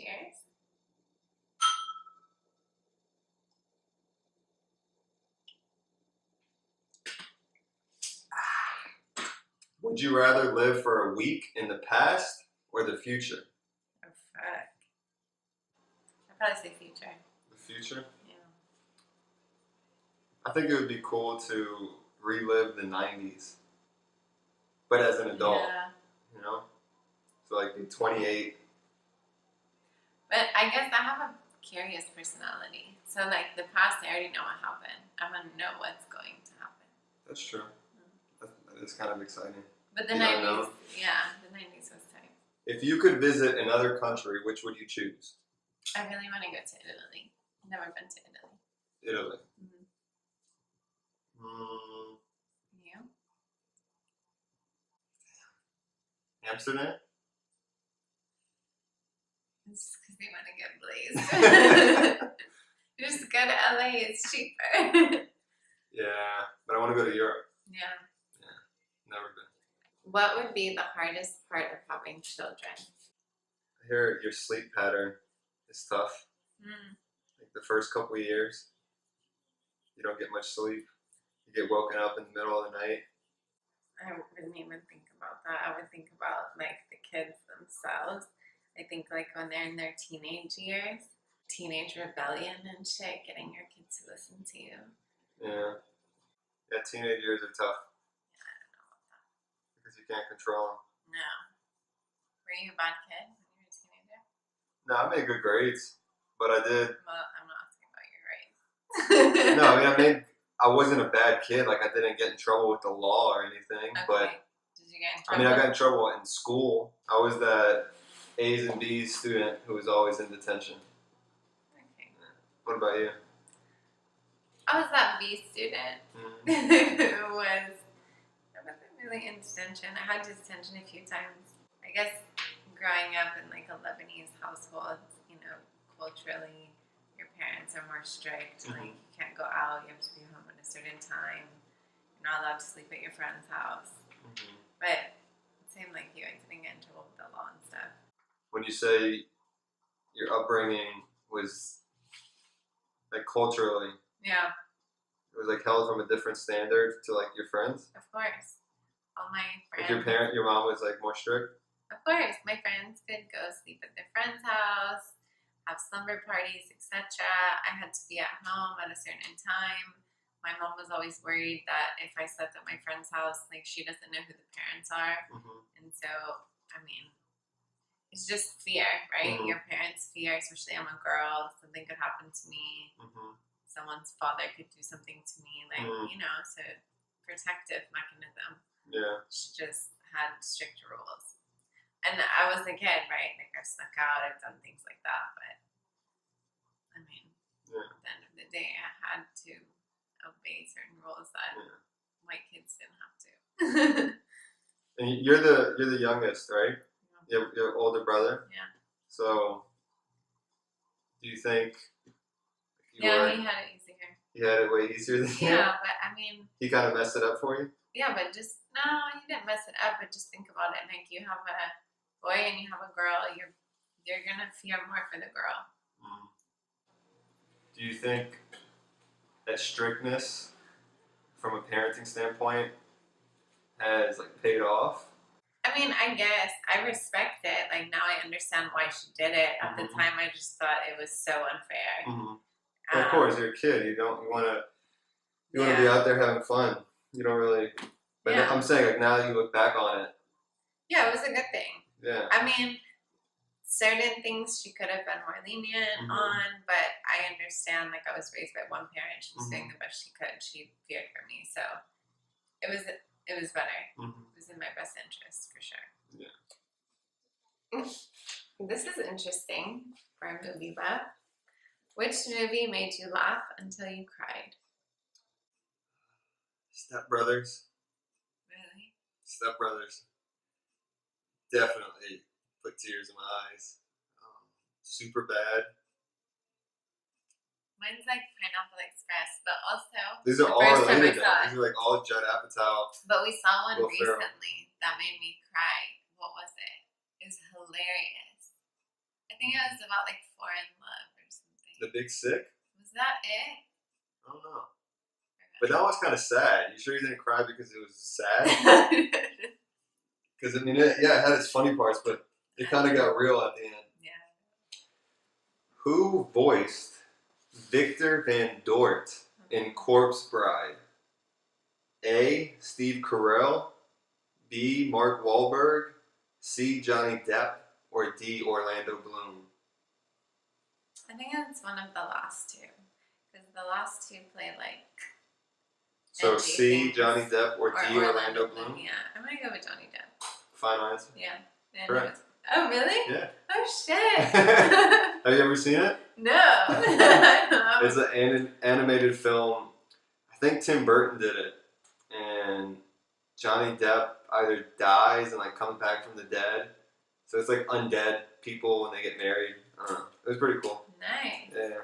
Cheers. Would you rather live for a week in the past or the future? Oh, fuck. I'd probably say future. The future? Yeah. I think it would be cool to relive the 90s, but as an adult, you know? So like be 28. But I guess I have a curious personality. So like the past, I already know what happened. I want to know what's going to happen. That's true. That is kind of exciting. But the 90s, yeah, the 90s was tight. If you could visit another country, which would you choose? I really want to go to Italy. I've never been to Italy. Italy. You? Amsterdam? It's because they want to get blazed. Just go to LA, it's cheaper. Yeah, but I want to go to Europe. Yeah. Never been. What would be the hardest part of having children? I hear your sleep pattern is tough. Like the first couple of years, you don't get much sleep. You get woken up in the middle of the night. I wouldn't even think about that. I would think about like the kids themselves. I think like when they're in their teenage years, teenage rebellion and shit, getting your kids to listen to you. Yeah. Yeah, teenage years are tough. Yeah, I don't know about that. Because you can't control them. No. Were you a bad kid when you were a teenager? No, I made good grades, but I did. Well, I'm not asking about your grades. No, I mean, I wasn't a bad kid. Like, I didn't get in trouble with the law or anything. Okay. But did you get in trouble? I mean, I got in trouble in school. I was that A's and B's student who was always in detention. Okay. What about you? I was that B student who was, I wasn't really in detention. I had detention a few times. I guess growing up in like a Lebanese household, you know, culturally, your parents are more strict. Like, you can't go out, you have to be home at a certain time. You're not allowed to sleep at your friend's house. But same like you, I didn't get in trouble with the law and stuff. When you say your upbringing was like culturally, Yeah, it was like held from a different standard to like your friends? of course. All my friends. Like your mom was like more strict? Of course, my friends could go sleep at their friend's house, have slumber parties, etc. I had to be at home at a certain time. My mom was always worried that if I slept at my friend's house, like, she doesn't know who the parents are. And so, I mean, it's just fear, right? Your parents' fear, especially I'm a girl, something could happen to me. Someone's father could do something to me, like, you know, so protective mechanism. Yeah. She just had strict rules. And I was a kid, right? Like, I've snuck out, I've done things like that, but I mean, at the end of the day, I had to obey certain rules that white kids didn't have to. And you're the youngest, right? Your older brother? Yeah. So, do you think he had it easier. He had it way easier than you? Yeah, but I mean... He kind of messed it up for you? Yeah, but just... No, he didn't mess it up, but just think about it. Like, you have a boy and you have a girl, you're going to fear more for the girl. Do you think that strictness, from a parenting standpoint, has, like, paid off? I mean, I guess. I respect it. Like, now I understand why she did it. At the time, I just thought it was so unfair. Of course, you're a kid. You want to be out there having fun. You don't really... But I'm saying, like, now that you look back on it... Yeah, it was a good thing. Yeah. I mean, certain things she could have been more lenient on, but I understand, like, I was raised by one parent. She was doing the best she could. She feared for me, so it was better. It was in my best interest, for sure. Yeah. This is interesting for a movie buff. Which movie made you laugh until you cried? Step Brothers. Really? Step Brothers. Definitely put tears in my eyes. Super bad. Mine's like Pineapple Express, but also these are all related. These are like all Judd Apatow. But we saw one recently that made me cry. What was it? It was hilarious. I think it was about like foreign love or something. The Big Sick? Was that it? I don't know. But that was kind of sad. You sure you didn't cry because it was sad? Because, I mean, it had its funny parts, but it kind of got real at the end. Yeah. Who voiced Victor Van Dort in Corpse Bride? A. Steve Carell, B. Mark Wahlberg, C. Johnny Depp, or D. Orlando Bloom? I think it's one of the last two. Because the last two play like. So C. things. Johnny Depp, or D. Orlando Bloom? Yeah, I'm gonna go with Johnny Depp. Final answer? Yeah. Correct. Oh, really? Yeah. Oh, shit. Have you ever seen it? No. It's an animated film. I think Tim Burton did it. And Johnny Depp either dies and like comes back from the dead. So it's like undead people when they get married. I don't know. It was pretty cool. Nice. Yeah.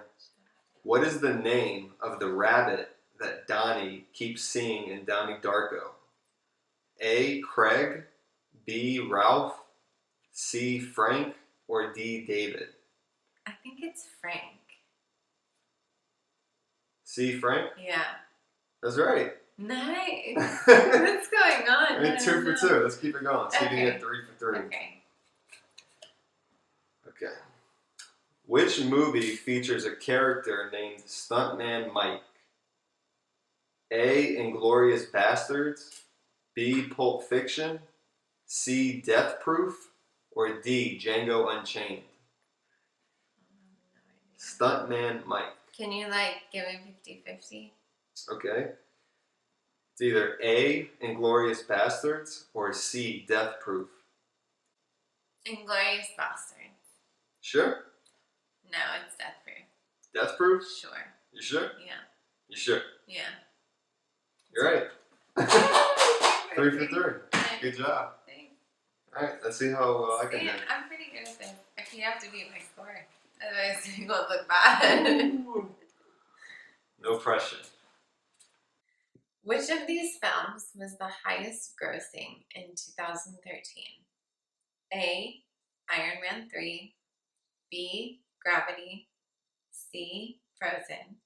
What is the name of the rabbit that Donnie keeps seeing in Donnie Darko? A. Craig, B. Ralph, C. Frank, or D. David? I think it's Frank. C. Frank? Yeah. That's right. Nice. What's going on? I mean, 2 for 2. Let's keep it going. See if you can get 3 for 3. Okay. Okay. Which movie features a character named Stuntman Mike? A. Inglourious Bastards, B. Pulp Fiction, C. Death Proof, or D. Django Unchained? Stuntman Mike. Can you like give me 50-50? Okay. It's either A. Inglourious Bastards or C. Death Proof. Inglourious Bastards. Sure? No, it's Death Proof. Death Proof? Sure. You sure? Yeah. You sure? Yeah. You're right. 3 for 3. Good job. Thanks. Alright, let's see how I can do. I'm pretty good at this. If you have to beat my score. Otherwise, you won't look bad. No pressure. Which of these films was the highest grossing in 2013? A. Iron Man 3, B. Gravity, C. Frozen,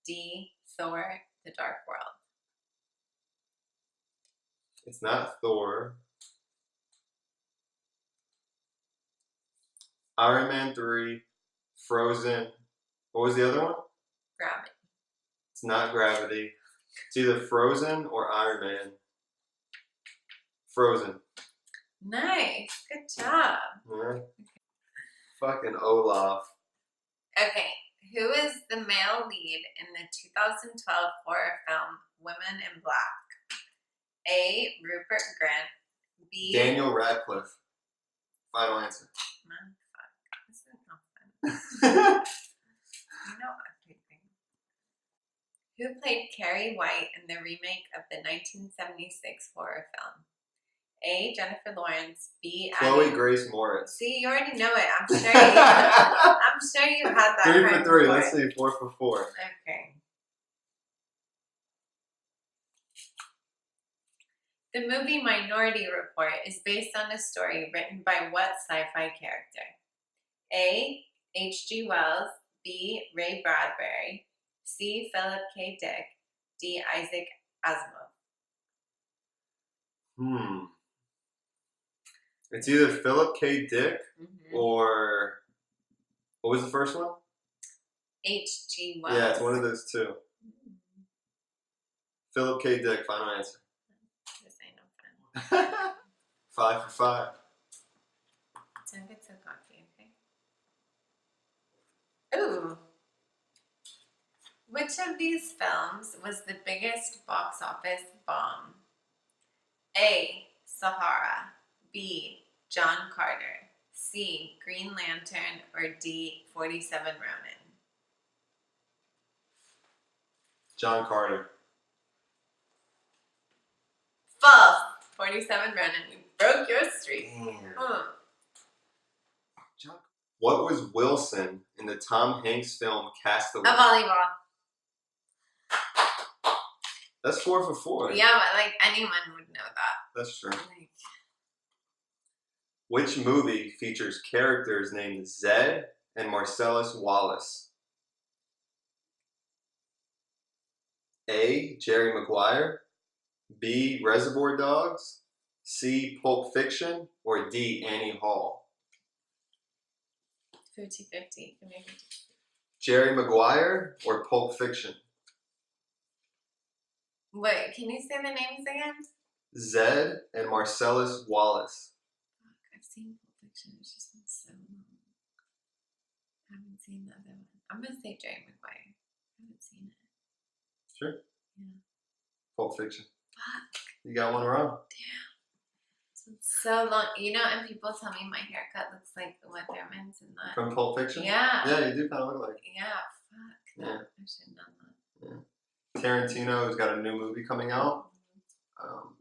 D. Thor, The Dark World. It's not Thor. Iron Man 3, Frozen. What was the other one? Gravity. It's not Gravity. It's either Frozen or Iron Man. Frozen. Nice. Good job. Yeah. Fucking Olaf. Okay. Who is the male lead in the 2012 horror film Women in Black? A. Rupert Grint. B. Daniel Radcliffe. Final answer. Man, fuck. This is not fun. You know everything. Who played Carrie White in the remake of the 1976 horror film? A. Jennifer Lawrence. B. Chloe Addie. Grace Moritz. See, you already know it. I'm sure you had that. 3 for kind 3. before. Let's see. 4 for 4. Okay. The movie Minority Report is based on a story written by what sci-fi character? A. H.G. Wells, B. Ray Bradbury, C. Philip K. Dick, D. Isaac Asimov. It's either Philip K. Dick or what was the first one? H.G. Wells. Yeah, it's one of those two. Philip K. Dick. Final answer. This ain't no fun. 5 for 5. Don't get so cocky, okay? Ooh. Which of these films was the biggest box office bomb? A. Sahara, B. John Carter, C. Green Lantern, or D. 47 Ronin? John Carter. False. 47 Ronin. You broke your streak. What was Wilson in the Tom Hanks film Castaway? A volleyball. That's 4 for 4. Yeah, but like anyone would know that. That's true. Like, Which movie features characters named Zed and Marcellus Wallace? A. Jerry Maguire, B. Reservoir Dogs, C. Pulp Fiction, or D. Annie Hall? 50-50. Jerry Maguire or Pulp Fiction? Wait, can you say the names again? Zed and Marcellus Wallace. Fuck, I've seen Pulp Fiction. It's just been so long. I haven't seen the other one. I'm gonna say Jerry Maguire. I haven't seen it. Sure. Yeah. Pulp Fiction. Fuck. You got one wrong. Damn. It's been so long. You know, and people tell me my haircut looks like Uma Thurman's in that. From Pulp Fiction? Yeah. Yeah, you do kind of look like. Yeah. Fuck. Yeah. I should have done that. Yeah. Tarantino has got a new movie coming out.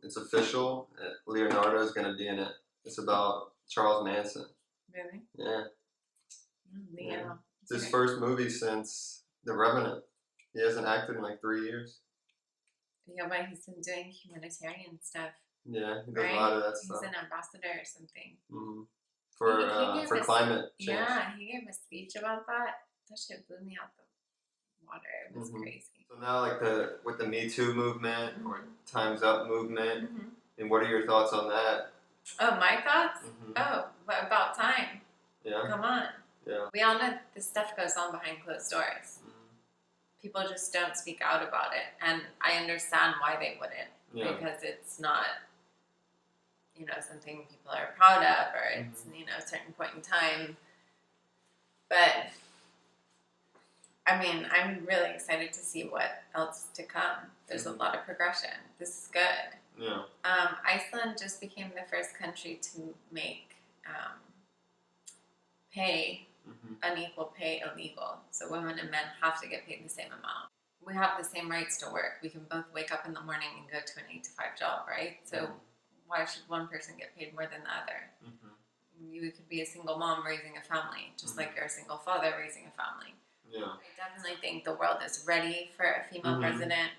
It's official. Leonardo is going to be in it. It's about Charles Manson. Really? Yeah. Leo. Yeah. It's his first movie since The Revenant. He hasn't acted in like 3 years. Yeah, but he's been doing humanitarian stuff. Yeah, he does a lot of that stuff. He's an ambassador or something. Mm-hmm. He For climate change. Yeah, he gave a speech about that. That shit blew me out the water. It was crazy. So now, like with the Me Too movement or Time's Up movement, and what are your thoughts on that? Oh, my thoughts? Oh, what about time? Yeah. Come on. Yeah. We all know this stuff goes on behind closed doors. People just don't speak out about it, and I understand why they wouldn't, because it's not, you know, something people are proud of, or it's, you know, a certain point in time. But I mean, I'm really excited to see what else to come. There's a lot of progression. This is good. Yeah. Iceland just became the first country to make unequal pay illegal. So women and men have to get paid the same amount. We have the same rights to work. We can both wake up in the morning and go to an 8 to 5 job, right? So why should one person get paid more than the other? You could be a single mom raising a family, just like you're a single father raising a family. Yeah. I definitely think the world is ready for a female president.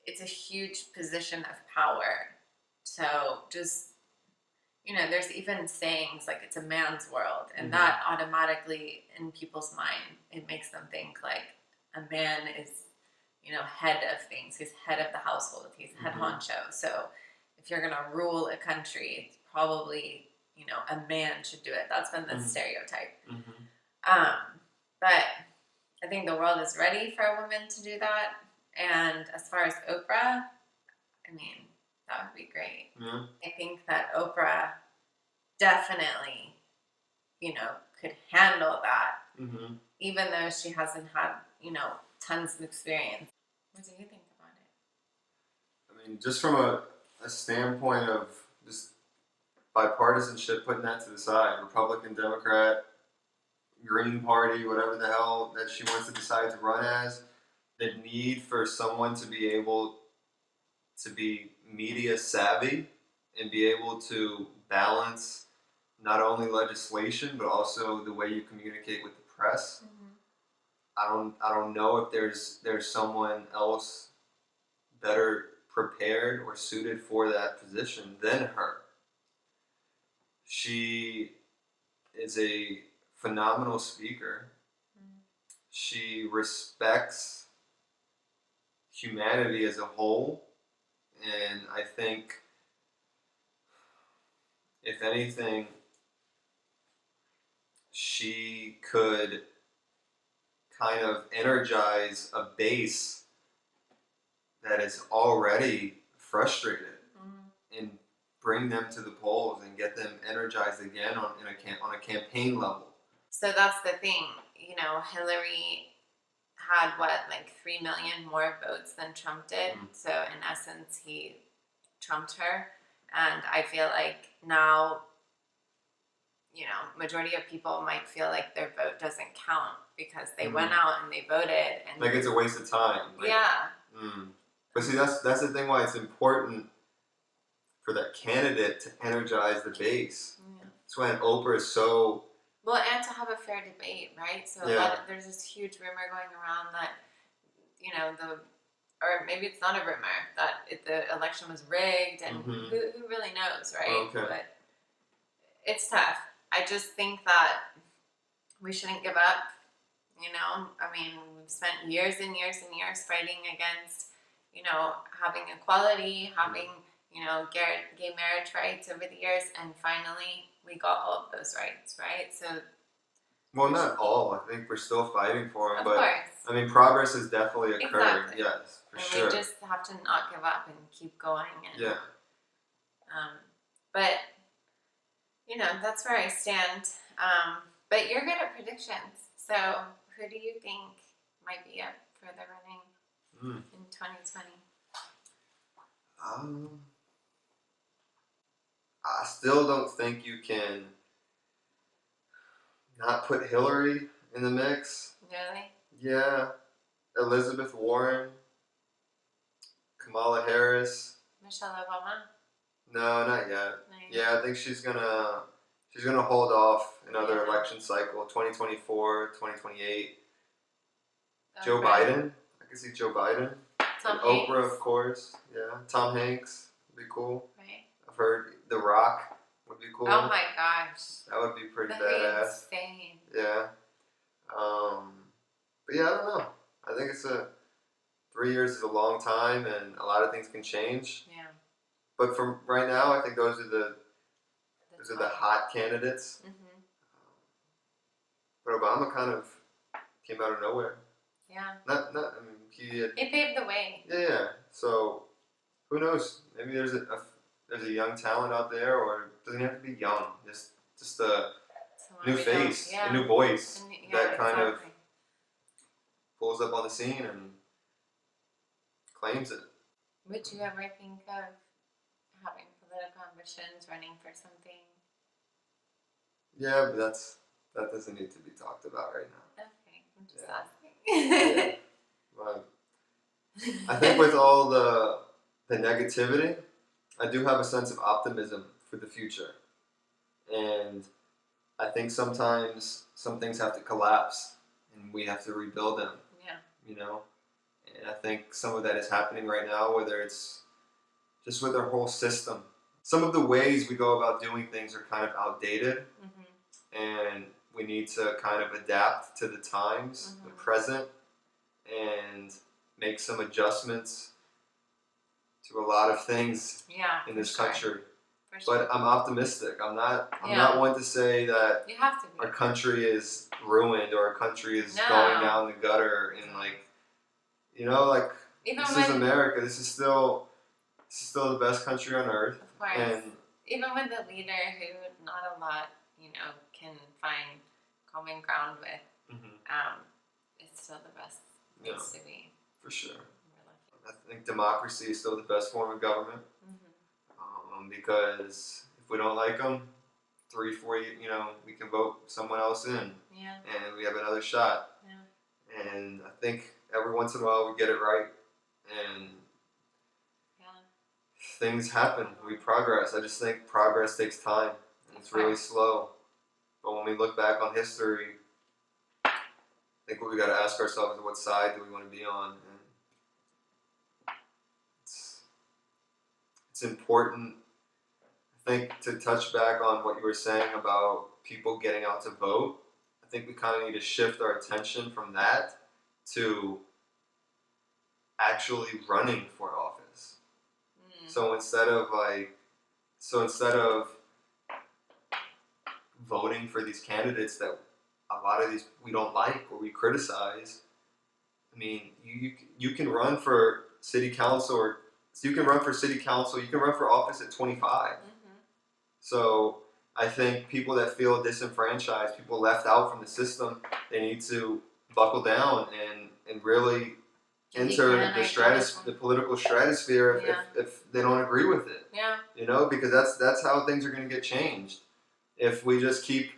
It's a huge position of power. So just, you know, there's even sayings like it's a man's world, and that automatically in people's mind, it makes them think like a man is, you know, head of things. He's head of the household. He's head honcho. So if you're gonna rule a country, it's probably, you know, a man should do it. That's been the stereotype. But I think the world is ready for a woman to do that. And as far as Oprah, I mean, that would be great. I think that Oprah definitely, you know, could handle that, even though she hasn't had, you know, tons of experience. What do you think about it? I mean, just from a standpoint of just bipartisanship, putting that to the side, Republican, Democrat, Green Party, whatever the hell that she wants to decide to run as, the need for someone to be able to be media savvy and be able to balance not only legislation but also the way you communicate with the press. I don't know if there's someone else better prepared or suited for that position than her. She is a phenomenal speaker. She respects humanity as a whole, and I think if anything, she could kind of energize a base that is already frustrated and bring them to the polls and get them energized again on a campaign level. So that's the thing, you know, Hillary had like 3 million more votes than Trump did. So in essence, he trumped her. And I feel like now, you know, majority of people might feel like their vote doesn't count because they went out and they voted. And like it's a waste of time. Like, But see, that's the thing why it's important for that candidate to energize the base. That's why Oprah is so... Well, and to have a fair debate, right? So there's this huge rumor going around that, you know, the or maybe it's not a rumor, that the election was rigged, and who really knows, right? Okay. But it's tough. I just think that we shouldn't give up. You know, I mean, we've spent years and years and years fighting against, you know, having equality, having, you know, gay marriage rights over the years, and finally we got all of those rights, right? So, well, not all. I think we're still fighting for them, of but course, I mean, progress has definitely occurred. exactly. Yes, for And sure. we just have to not give up and keep going. And, Yeah. But you know, that's where I stand. But you're good at predictions, so who do you think might be up for the running in 2020? I still don't think you can not put Hillary in the mix. Really? Yeah. Elizabeth Warren, Kamala Harris. Michelle Obama? No, not yet. Nice. Yeah, I think she's gonna hold off another election cycle, 2024, 2028. Joe Biden. I can see Joe Biden. Tom Hanks. Oprah, of course. Yeah. Tom Hanks would be cool. Right. I've heard The Rock would be cool. Oh my gosh. That would be pretty That'd badass. be insane. Yeah. But yeah, I don't know. I think 3 years is a long time, and a lot of things can change. Yeah. But from right now, I think those are the hot candidates. But Obama kind of came out of nowhere. Yeah. Not. I mean, he paved the way. Yeah. So who knows? Maybe there's a young talent out there, or it doesn't have to be young. Just a new face, a new voice that kind of pulls up on the scene and claims it. Would you ever think of having political ambitions, running for something? Yeah, but that doesn't need to be talked about right now. Okay, I'm just asking. Yeah. But I think with all the negativity, I do have a sense of optimism for the future. And I think sometimes some things have to collapse and we have to rebuild them. Yeah. You know? And I think some of that is happening right now, whether it's just with our whole system. Some of the ways we go about doing things are kind of outdated, and we need to kind of adapt to the times, the present, and make some adjustments to a lot of things in this country. But I'm optimistic. I'm not one to say that you have to be. Our country is ruined or our country is going down the gutter and this is America. This is still the best country on earth. Of course. And even with a leader who not a lot, can find common ground with, it's still the best place to be. For sure. I think democracy is still the best form of government. Because if we don't like them, 3, 4, we can vote someone else in. Yeah. And we have another shot. Yeah. And I think every once in a while we get it right. And things happen. We progress. I just think progress takes time. And it's really slow. But when we look back on history, I think what we got to ask ourselves is what side do we want to be on? And it's important, I think, to touch back on what you were saying about people getting out to vote. I think we kind of need to shift our attention from that to actually running for office. So instead of voting for these candidates that a lot of these we don't like or we criticize, I mean, you can run for city council you can run for office at 25. So I think people that feel disenfranchised, people left out from the system, they need to buckle down and really enter the political stratosphere if they don't agree with it. Yeah. Because that's how things are going to get changed. If we just keep,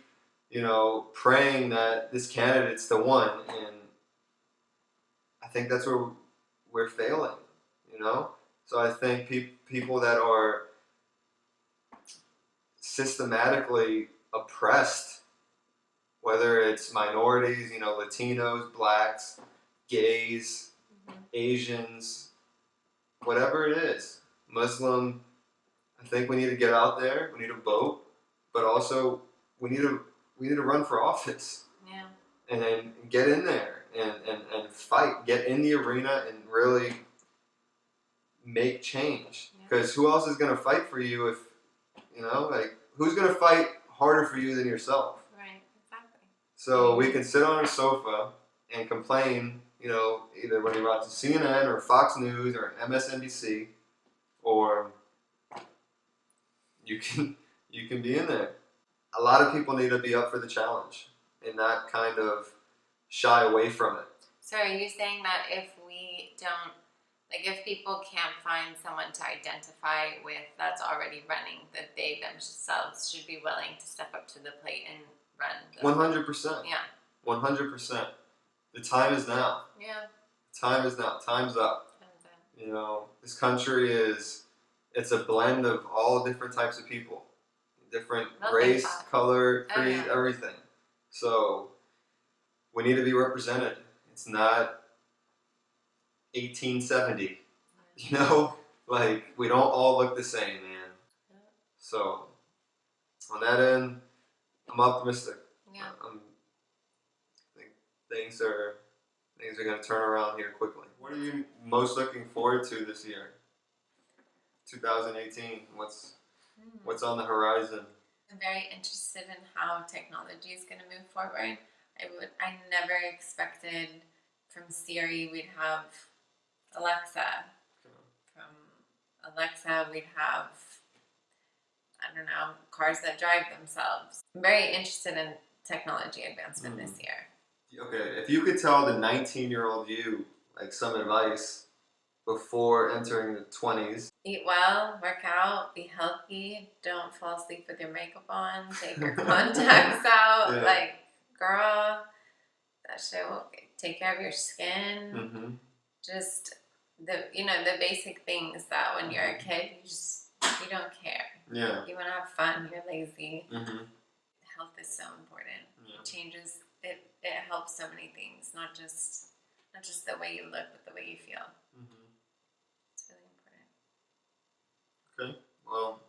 praying that this candidate's the one, and I think that's where we're failing, So I think people that are systematically oppressed, whether it's minorities, Latinos, blacks, gays, Asians, whatever it is, Muslim. I think we need to get out there. We need to vote, but also we need to run for office. Yeah. And then get in there and fight. Get in the arena and really make change. Because who else is going to fight for you if, like, who's going to fight harder for you than yourself? Right, exactly. So we can sit on a sofa and complain, either when you watch CNN or Fox News or MSNBC, or you can be in there. A lot of people need to be up for the challenge and not kind of shy away from it. So are you saying that if we don't, like if people can't find someone to identify with that's already running, that they themselves should be willing to step up to the plate and run? 100%. Yeah. 100%. The time is now. Yeah. Time is now. Time's up. This country it's a blend of all different types of people. Different race, color, creed, everything. So we need to be represented. It's not 1870. Like we don't all look the same, man. Yeah. So on that end, I'm optimistic. Yeah. I think things are going to turn around here quickly. What are you most looking forward to this year? 2018. What's on the horizon? I'm very interested in how technology is going to move forward. I never expected from Siri we'd have Alexa. From Alexa we'd have, I don't know, cars that drive themselves. I'm very interested in technology advancement this year. Okay, if you could tell the 19-year-old you like some advice before entering the 20s. Eat well, work out, be healthy, don't fall asleep with your makeup on, take your contacts out. Yeah. Like, girl, that shit will take care of your skin. Mm-hmm. Just the basic things that when you're a kid, you don't care. Yeah. You want to have fun, you're lazy. Mm-hmm. Health is so important. Yeah. It changes, it helps so many things, not just the way you look, but the way you feel. Mm-hmm. It's really important. Okay. Well,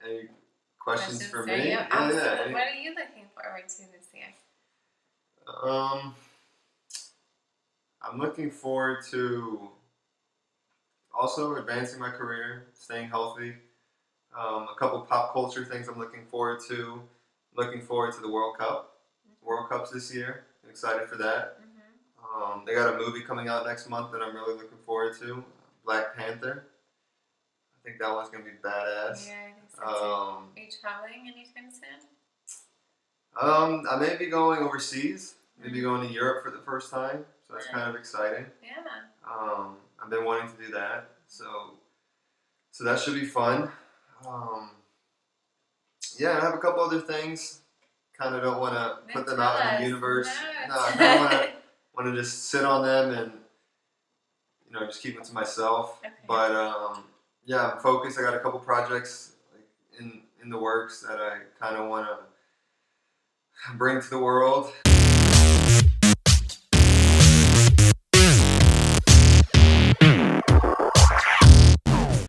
any questions for me? Yeah. What are you looking forward to this year? I'm looking forward to also advancing my career, staying healthy. A couple pop culture things I'm looking forward to. Looking forward to the World Cup. World Cup's this year. I'm excited for that. Mm-hmm. They got a movie coming out next month that I'm really looking forward to. Black Panther. I think that one's going to be badass. Yeah, I think so too. Are you traveling anytime soon? I may be going overseas. Maybe going to Europe for the first time. So that's kind of exciting. Yeah. I've been wanting to do that. So that should be fun. Yeah, I have a couple other things. Kind of don't want to put them out in the universe. No, I kind of want to just sit on them and just keep it to myself. Okay. But yeah, I'm focused. I got a couple projects in the works that I kind of want to bring to the world.